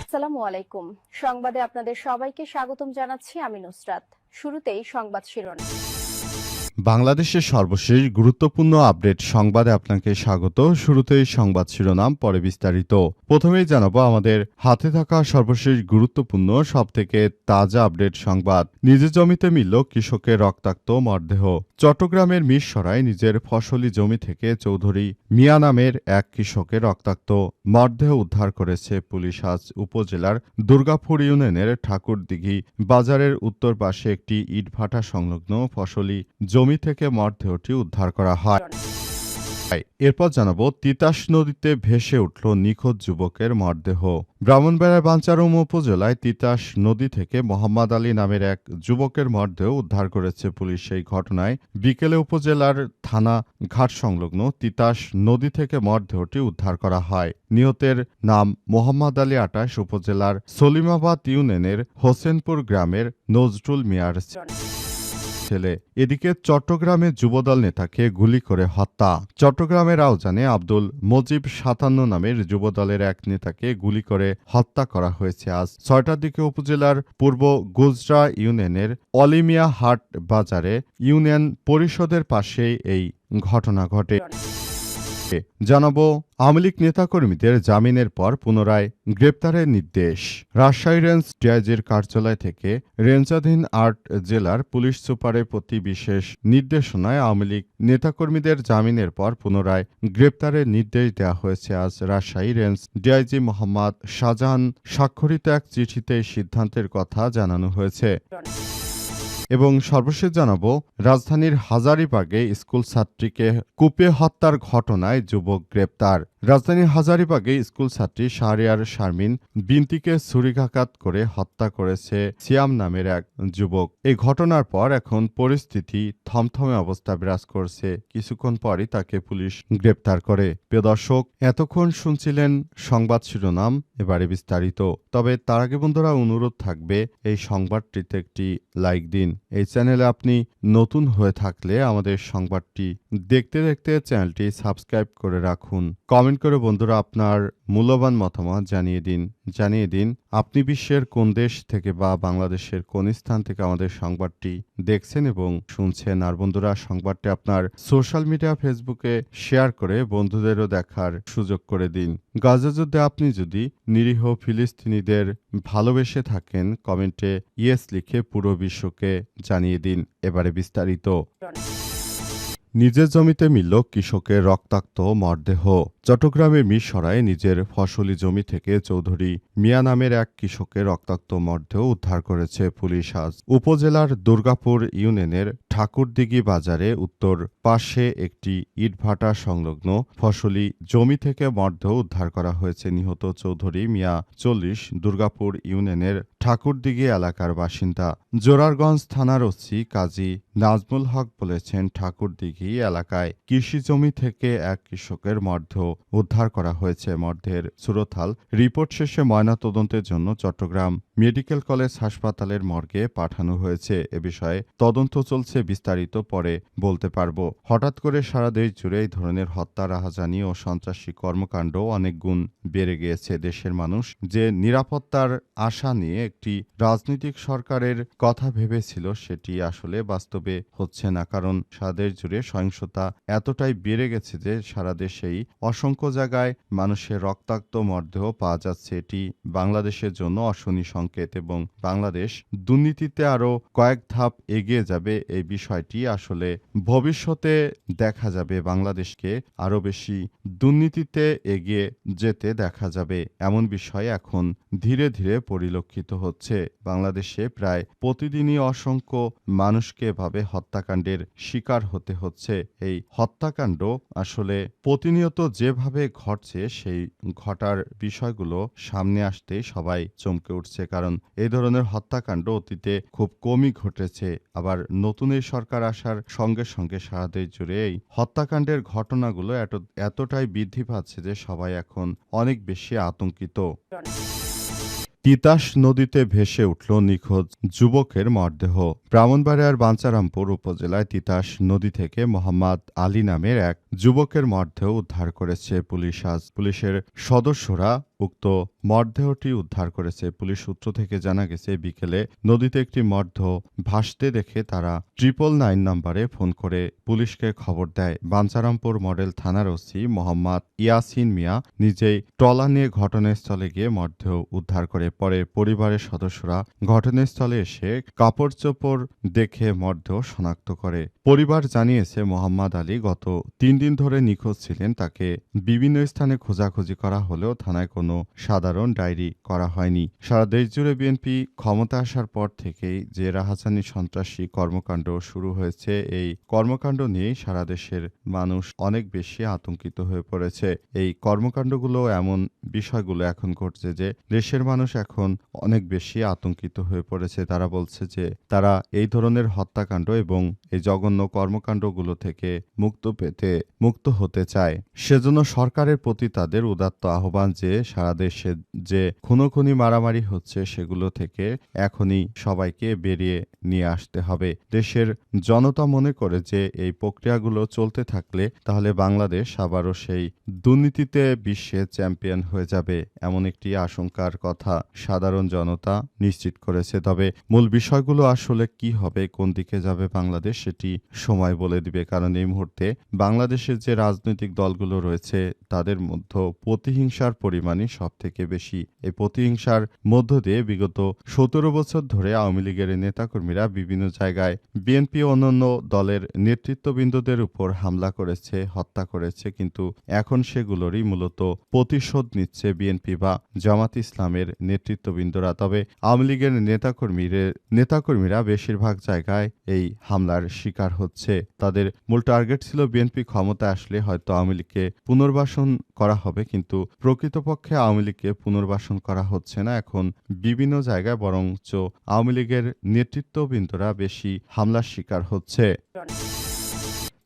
আসসালামু আলাইকুম। সংবাদে আপনাদের সবাইকে স্বাগতম জানাচ্ছি আমি নুসরাত। শুরুতেই সংবাদ শিরোনাম। বাংলাদেশের সর্বশেষ গুরুত্বপূর্ণ আপডেট সংবাদে আপনাকে স্বাগত। শুরুতেই সংবাদ শিরোনাম, পরে বিস্তারিত। প্রথমেই জানাবো আমাদের হাতে থাকা সর্বশেষ গুরুত্বপূর্ণ সবথেকে তাজা আপডেট সংবাদ। নিজের জমিতে মিলল কৃষকের রক্তাক্ত মরদেহ। চট্টগ্রামের মিরসরায় নিজের ফসলি জমি থেকে চৌধুরী মিয়া নামের এক কৃষকের রক্তাক্ত মরদেহ উদ্ধার করেছে পুলিশ। আজ উপজেলার দুর্গাপুর ইউনিয়নের ঠাকুরদিঘি বাজারের উত্তর পাশে একটি ইটভাটা সংলগ্ন ফসলি জমি থেকে মরদেহটি উদ্ধার করা হয়। এরপর জানাবো তিতাস নদীতে ভেসে উঠল নিখোঁজ যুবকের মরদেহ। ব্রাহ্মণবাড়িয়ার বাঞ্ছারাম উপজেলায় তিতাস নদী থেকে মোহাম্মদ আলী নামের এক যুবকের মরদেহ উদ্ধার করেছে পুলিশ। এই ঘটনায় বিকেলে উপজেলার থানা ঘাট সংলগ্ন তিতাস নদী থেকে মরদেহটি উদ্ধার করা হয়। নিহতের নাম মোহাম্মদ আলী। ২৮ উপজেলার সলিমাবাদ ইউনিয়নের হোসেনপুর গ্রামের নজরুল মিয়ার ছেলে। এদিকে চট্টগ্রামে যুবদল নেতাকে গুলি করে হত্যা। চট্টগ্রামের আউজানে আব্দুল মজিব ৫৭ নামের যুবদলের এক নেতাকে গুলি করে হত্যা করা হয়েছে আজ ৬টার দিকে উপজেলার পূর্ব গুজরা ইউনিয়নের অলিমিয়া হাট বাজারে ইউনিয়ন পরিষদের পাশেই এই ঘটনা ঘটে। জানাবো আওয়ামী লীগ নেতাকর্মীদের জামিনের পর পুনরায় গ্রেপ্তারের নির্দেশ। রাজশাহী রেঞ্জ ডিআইজির কার্যালয় থেকে রেঞ্জাধীন ৮ জেলার পুলিশ সুপারের প্রতি বিশেষ নির্দেশনায় আওয়ামী লীগ নেতাকর্মীদের জামিনের পর পুনরায় গ্রেপ্তারের নির্দেশ দেওয়া হয়েছে। আজ রাজশাহী রেঞ্জ ডিআইজি মোহাম্মদ শাহজাহান স্বাক্ষরিত এক চিঠিতে এই সিদ্ধান্তের কথা জানানো হয়েছে। এবং সর্বশেষ জানাবো রাজধানীর হাজারীবাগে স্কুল ছাত্রীকে কুপিয়ে হত্যার ঘটনায় যুবক গ্রেপ্তার। রাজধানীর হাজারীবাগে স্কুল ছাত্রী শাহরিয়ার শারমিন বিনতিকে ছুরিকাঘাত করে হত্যা করেছে সিয়াম নামের এক যুবক। এই ঘটনার পর এখন পরিস্থিতি থমথমে অবস্থা বিরাজ করছে। কিছুক্ষণ পরই তাকে পুলিশ গ্রেপ্তার করে। প্রিয় দর্শক, এতক্ষণ শুনছিলেন সংবাদ শিরোনাম, এবারে বিস্তারিত। তবে তার আগে বন্ধুরা অনুরোধ থাকবে এই সংবাদটিতে একটি লাইক দিন। এই চ্যানেলে আপনি নতুন হয়ে থাকলে আমাদের সংবাদটি দেখতে দেখতে চ্যানেলটি সাবস্ক্রাইব করে রাখুন। কমেন্ট করে বন্ধুরা আপনার মূল্যবান মতামত জানিয়ে দিন আপনি বিশ্বের কোন দেশ থেকে বা বাংলাদেশের কোন স্থান থেকে আমাদের সংবাদটি দেখছেন এবং শুনছেন। আর বন্ধুরা সংবাদটি আপনার সোশ্যাল মিডিয়া ফেসবুকে শেয়ার করে বন্ধুদেরও দেখার সুযোগ করে দিন। গাজা যুদ্ধে আপনি যদি নিরীহ ফিলিস্তিনিদের ভালোবেসে থাকেন কমেন্টে ইয়েস লিখে পুরো বিশ্বকে জানিয়ে দিন। এবারে বিস্তারিত। নিজের জমিতে মিলল কৃষকের রক্তাক্ত মরদেহ। চট্টগ্রামের মিরসরায় নিজের ফসলি জমি থেকে চৌধুরী মিয়া নামের এক কৃষকের রক্তাক্ত মরদেহ উদ্ধার করেছে পুলিশ। আজ উপজেলার দুর্গাপুর ইউনিয়নের ঠাকুরদিঘি বাজারে উত্তর পাশে একটি ইটভাটা সংলগ্ন ফসলি জমি থেকে মরদেহ উদ্ধার করা হয়েছে। নিহত চৌধুরী মিয়া ৪০ দুর্গাপুর ইউনিয়নের ঠাকুরদিঘি এলাকার বাসিন্দা। জোরারগঞ্জ থানার ওসি কাজী নাজমুল হক বলেছেন, ঠাকুরদিঘি এলাকায় কৃষি জমি থেকে এক কৃষকের মরদেহ উদ্ধার করা হয়েছে। মরদেহের সুরতহাল রিপোর্ট শেষে ময়নাতদন্তের জন্য চট্টগ্রাম মেডিকেল কলেজ হাসপাতালের মর্গে পাঠানো হয়েছে। এ বিষয়ে তদন্ত চলছে, বিস্তারিত পরে বলতে পারব। হঠাৎ করে সারা দেশ জুড়ে এই ধরনের হত্যা, রাহাজানি ও সন্ত্রাসী কর্মকাণ্ড অনেক গুণ বেড়ে গিয়েছে। দেশের মানুষ যে নিরাপত্তার আশা নিয়ে একটি রাজনৈতিক সরকারের কথা ভেবেছিল সেটি আসলে বাস্তবে হচ্ছে না। কারণ সারা দেশ জুড়ে সহিংসতা এতটাই বেড়ে গেছে যে সারা দেশেই অসংখ্য জায়গায় মানুষের রক্তাক্ত মরদেহ পাওয়া যাচ্ছে। এটি বাংলাদেশের জন্য অশনি সংকেত এবং বাংলাদেশ দুর্নীতিতে আরো কয়েক ধাপ এগিয়ে যাবে। এই বিষয়টি আসলে ভবিষ্যতে দেখা যাবে। বাংলাদেশকে আরো বেশি দুর্নীতিতে এগিয়ে যেতে দেখা যাবে, এমন বিষয় এখন ধীরে ধীরে পরিলক্ষিত হচ্ছে। বাংলাদেশে প্রায় প্রতিদিনই অসংখ্য মানুষকে এভাবে হত্যাকাণ্ডের শিকার হতে হচ্ছে। এই হত্যাকাণ্ড আসলে প্রতিনিয়ত যেভাবে ঘটছে সেই ঘটার বিষয়গুলো সামনে আসতে সবাই চমকে উঠছে। কারণ এই ধরনের হত্যাকাণ্ড অতীতে খুব কমই ঘটেছে। আবার নতুন এই সরকার আসার সঙ্গে সঙ্গে সারা দেশ জুড়ে এই হত্যাকাণ্ডের ঘটনাগুলো এতটাই বৃদ্ধি পাচ্ছে যে সবাই এখন অনেক বেশি আতঙ্কিত। তিতাস নদীতে ভেসে উঠল নিখোঁজ যুবকের মরদেহ। ব্রাহ্মণবাড়িয়ার বাঞ্ছারামপুর উপজেলায় তিতাস নদী থেকে মোহাম্মদ আলী নামের এক যুবকের মরদেহ উদ্ধার করেছে পুলিশ। আজ পুলিশের সদস্যরা উক্ত মরদেহটি উদ্ধার করেছে। পুলিশ সূত্র থেকে জানা গেছে, বিকেলে নদীতে একটি মরদেহ ভাসতে দেখে তারা 999 নম্বরে ফোন করে পুলিশকে খবর দেয়। বাঞ্ছারামপুর মডেল থানার ওসি মোহাম্মদ ইয়াসিন মিয়া নিজেই ট্রলা নিয়ে ঘটনাস্থলে গিয়ে মরদেহ উদ্ধার করে। পরে পরিবারের সদস্যরা ঘটনাস্থলে এসে কাপড় চোপড় দেখে মরদেহ শনাক্ত করে। পরিবার জানিয়েছে, মোহাম্মদ আলী গত 3 দিন ধরে নিখোঁজ ছিলেন। তাকে বিভিন্ন স্থানে খোঁজাখুঁজি করা হলেও থানায় কোনো সাধারণ ডায়েরি করা হয়নি। সারা দেশ জুড়ে বিএনপি ক্ষমতা আসার পর থেকেই যে রাহাজানি সন্ত্রাসী কর্মকাণ্ড শুরু হয়েছে, এই কর্মকাণ্ড নিয়েই সারা দেশের মানুষ অনেক বেশি আতঙ্কিত হয়ে পড়েছে। এই কর্মকাণ্ডগুলো এমন বিষয়গুলো এখন ঘটছে যে দেশের মানুষ এখন অনেক বেশি আতঙ্কিত হয়ে পড়েছে। তারা বলছে যে তারা এই ধরনের হত্যাকাণ্ড এবং এই জঘন্য কর্মকাণ্ডগুলো থেকে মুক্ত হতে চায়। সেজন্য সরকারের প্রতি তাদের উদাত্ত আহ্বান যে সারা দেশে যে খুনোখুনি মারামারি হচ্ছে সেগুলো থেকে এখনই সবাইকে বেরিয়ে নিয়ে আসতে হবে। দেশের জনতা মনে করে যে এই প্রক্রিয়াগুলো চলতে থাকলে তাহলে বাংলাদেশ আবারও সেই দুর্নীতিতে বিশ্বে চ্যাম্পিয়ন হয়ে যাবে, এমন একটি আশঙ্কার কথা সাধারণ জনতা নিশ্চিত করেছে। তবে মূল বিষয়গুলো আসলে কি হবে, কোন দিকে যাবে বাংলাদেশ, সেটি সময় বলে দিবে। কারণ এই মুহূর্তে বাংলাদেশের যে রাজনৈতিক দলগুলো রয়েছে তাদের মধ্যে প্রতিহিংসার পরিমাণই সবথেকে বেশি। এই প্রতিহিংসার মধ্য দিয়ে বিগত 17 বছর ধরে আওয়ামী লীগের নেতাকর্মীরা বিভিন্ন জায়গায় বিএনপি ও অন্যান্য দলের নেতৃত্ববৃন্দদের উপর হামলা করেছে, হত্যা করেছে, কিন্তু এখন সেগুলোরই মূলত প্রতিশোধ নিচ্ছে বিএনপি বা জামাত ইসলামের নেতৃত্ববৃন্দরা। তবে আওয়ামী লীগের নেতাকর্মীরা বেশিরভাগ জায়গায় এই হামলার শিকার হচ্ছে। তাদের মূল টার্গেট ছিল বিএনপি ক্ষমতায় আসলে হয়তো আওয়ামী লীগকে পুনর্বাসন করা হবে, কিন্তু প্রকৃতপক্ষে আওয়ামী লীগকে পুনর্বাসন করা হচ্ছে না। এখন বিভিন্ন জায়গায় বরঞ্চ আওয়ামী লীগের নেতৃত্ববৃন্দরা বেশি হামলার শিকার হচ্ছে।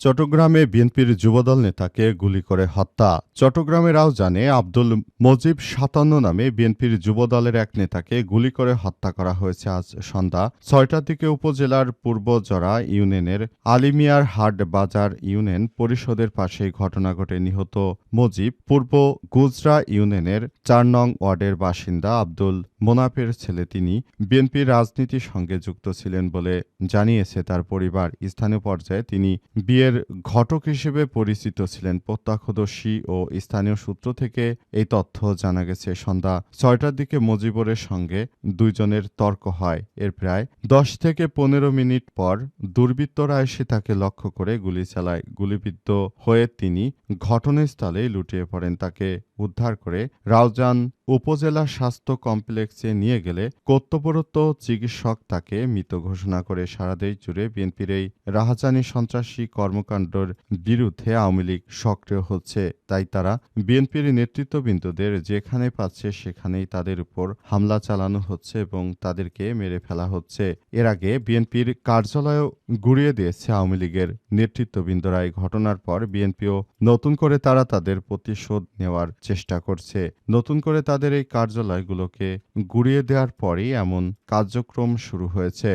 চট্টগ্রামে বিএনপির যুবদল নেতাকে গুলি করে হত্যা। চট্টগ্রামের রাউজানে আব্দুল মজিব 57 নামে বিএনপির যুবদলের এক নেতাকে গুলি করে হত্যা করা হয়েছে আজ সন্ধ্যা 6টার দিকে উপজেলার পূর্বজরা ইউনিয়নের আলিমিয়ার হাট বাজার ইউনিয়ন পরিষদের পাশে ঘটনা ঘটে। নিহত মজিব পূর্ব গুজরা ইউনিয়নের 4 নং ওয়ার্ডের বাসিন্দা আব্দুল মোনাফের ছেলে। তিনি বিএনপির রাজনীতির সঙ্গে যুক্ত ছিলেন বলে জানিয়েছে তার পরিবার। স্থানীয় পর্যায়ে তিনি বিয়ের ঘটক হিসেবে পরিচিত ছিলেন। প্রত্যক্ষদর্শী ও স্থানীয় সূত্র থেকে এই তথ্য জানা গেছে। সন্ধ্যা 6টার দিকে মজিবরের সঙ্গে দুইজনের তর্ক হয়। এর প্রায় 10 থেকে 15 মিনিট পর দুর্বৃত্তরা এসে তাকে লক্ষ্য করে গুলি চালায়। গুলিবিদ্ধ হয়ে তিনি ঘটনাস্থলেই লুটিয়ে পড়েন। তাকে উদ্ধার করে রাউজান উপজেলা স্বাস্থ্য কমপ্লেক্সে নিয়ে গেলে কর্তব্যরত চিকিৎসক তাকে মৃত ঘোষণা করে। সারা দেশ জুড়ে বিএনপির এই রাহাজানি সন্ত্রাসী কর্মকাণ্ডের বিরুদ্ধে আওয়ামী লীগ সক্রিয় হচ্ছে। তাই তারা বিএনপির নেতৃত্ববৃন্দদের যেখানে পাচ্ছে সেখানেই তাদের উপর হামলা চালানো হচ্ছে এবং তাদেরকে মেরে ফেলা হচ্ছে। এর আগে বিএনপির কার্যালয়ও গুড়িয়ে দিয়েছে আওয়ামী লীগের নেতৃত্ববৃন্দরা। এই ঘটনার পর বিএনপিও নতুন করে তাদের প্রতিশোধ নেওয়ার চেষ্টা করছে। নতুন করে তাদের এই কার্যালয়গুলোকে গুড়িয়ে দেওয়ার পরই এমন কার্যক্রম শুরু হয়েছে।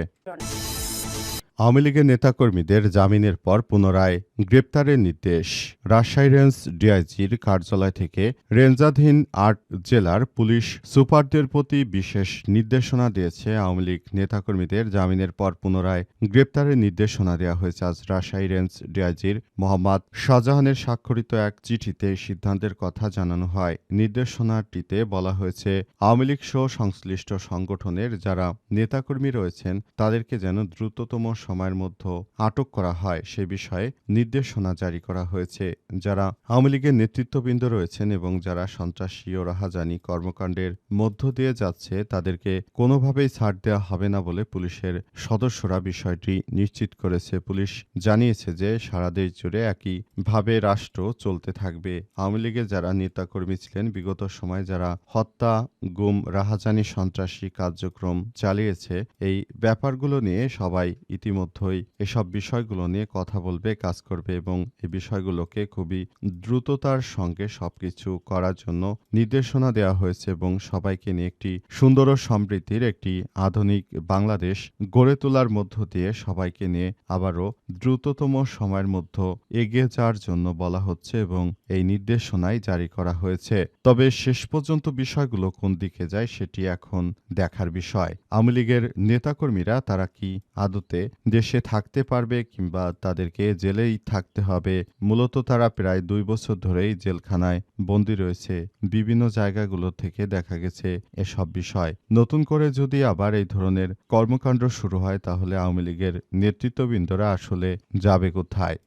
আওয়ামী লীগের নেতাকর্মীদের জামিনের পর পুনরায় গ্রেপ্তারের নির্দেশ। রাজশাহী রেঞ্জ ডিআইজির কার্যালয় থেকে রেঞ্জাধীন 8 জেলার পুলিশ সুপারদের প্রতি বিশেষ নির্দেশনা দিয়েছে। আওয়ামী লীগ নেতাকর্মীদের জামিনের পর পুনরায় গ্রেপ্তারের নির্দেশনা দেওয়া হয়েছে। আজ রাজশাহী রেঞ্জ ডিআইজির মোহাম্মদ শাহজাহানের স্বাক্ষরিত এক চিঠিতে সিদ্ধান্তের কথা জানানো হয়। নির্দেশনাটিতে বলা হয়েছে, আওয়ামী লীগ সহ সংশ্লিষ্ট সংগঠনের যারা নেতাকর্মী রয়েছেন তাদেরকে যেন দ্রুততম সময়ের মধ্যে আটক করা হয় সে বিষয়ে নির্দেশনা জারি করা হয়েছে। যারা আওয়ামী লীগের নেতৃত্ববৃন্দ রয়েছেন এবং যারা সন্ত্রাসী ও রাহাজানি কর্মকাণ্ডের মধ্য দিয়ে যাচ্ছে তাদেরকে কোনোভাবেই ছাড় দেওয়া হবে না বলে পুলিশের সদস্যরা বিষয়টি নিশ্চিত করেছে। পুলিশ জানিয়েছে যে সারা দেশ জুড়ে একইভাবে রাষ্ট্র চলতে থাকবে। আওয়ামী লীগের যারা নেতাকর্মী ছিলেন বিগত সময়ে যারা হত্যা, গুম, রাহাজানি সন্ত্রাসী কার্যক্রম চালিয়েছে এই ব্যাপারগুলো নিয়ে সবাই ইতিমধ্যে ইতিমধ্যেই এসব বিষয়গুলো নিয়ে কথা বলবে, কাজ করবে এবং এই বিষয়গুলোকে খুবই দ্রুততার সঙ্গে সবকিছু করার জন্য নির্দেশনা দেওয়া হয়েছে এবং সবাইকে নিয়ে একটি সুন্দর ও সমৃদ্ধির একটি আধুনিক বাংলাদেশ গড়ে তোলার মধ্য দিয়ে সবাইকে নিয়ে আবারও দ্রুততম সময়ের মধ্যে এগিয়ে যাওয়ার জন্য বলা হচ্ছে এবং এই নির্দেশনাই জারি করা হয়েছে। তবে শেষ পর্যন্ত বিষয়গুলো কোন দিকে যায় সেটি এখন দেখার বিষয়। আওয়ামী লীগের নেতাকর্মীরা তারা কি আদতে দেশে থাকতে পারবে কিংবা তাদেরকে জেলেই থাকতে হবে? মূলত তারা প্রায় ২ বছর ধরেই জেলখানায় বন্দী রয়েছে। বিভিন্ন জায়গাগুলো থেকে দেখা গেছে এসব বিষয়। নতুন করে যদি আবার এই ধরনের কর্মকাণ্ড শুরু হয় তাহলে আওয়ামী লীগের নেতৃত্ববৃন্দরা আসলে যাবে কোথায়?